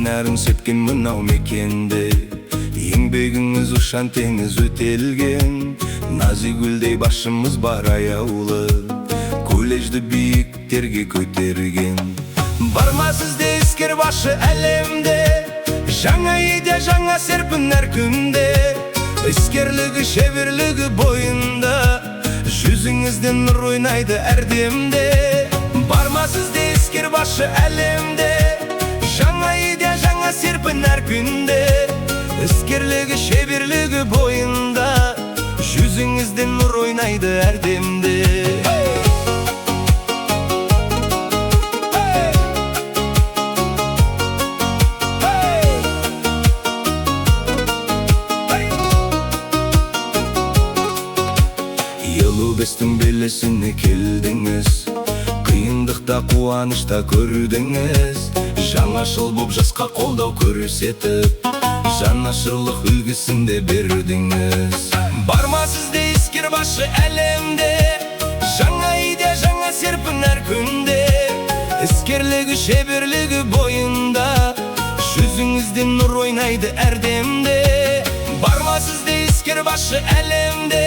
нәрін сепкен мынау мекенде. Еңбегіңіз ұшан теңіз өтелген, Назигүлдей басшымыз бар аяулы, колледжді биіктерге көтерген. Барма сізде іскер басшы әлемде, жаңа идея, жаңа серпін әр күнде. Іскерлігі, шеберлігі бойында, жүзіңізден нұр ойнайды әрдемде. Барма сізде іскер басшы әлемде, жаңа идея, жаңа серпін әр күнде. Іскерлігі, шеберлігі бойында, жүзіңізден нұр ойнайды әрдемде. Елу-бестің белесіне келдіңіз, қиындықта қуанышта көрдіңіз. Жаңашыл боп жасқа қолдау көрсетіп, жанашырлық үлгісінде бердіңіз. Барма сізде іскер басшы әлемде, жаңа идея, жаңа серпін әр күнде. Іскерлігі, шеберлігі бойында, жүзіңізден нұр ойнайды әрдемде. Барма сізде іскер басшы әлемде,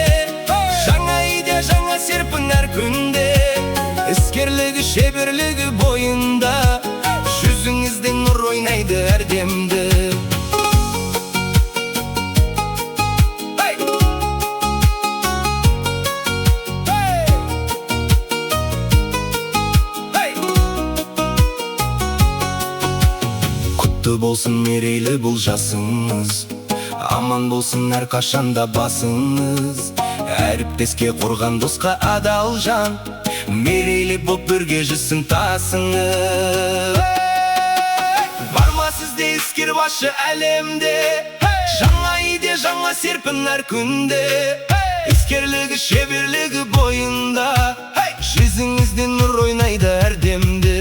жаңа идея, жаңа серпін әр күнде. Іскерлігі, шеберлігі бойында, жүзіңізден нұр ойнайды әрдемде. Құтты болсын мерейлі бұл жасыңыз, аман болсын әр қашанда басыңыз. Әріптеске қорған досқа адал жан, мерейлі боп бірге жүрсін тасыңыз. Барма сізде іскер басшы әлемде, жаңа идея, жаңа серпін әр күнде. Іскерлігі, шеберлігі бойында, жүзіңізден нұр ойнайды әрдемде.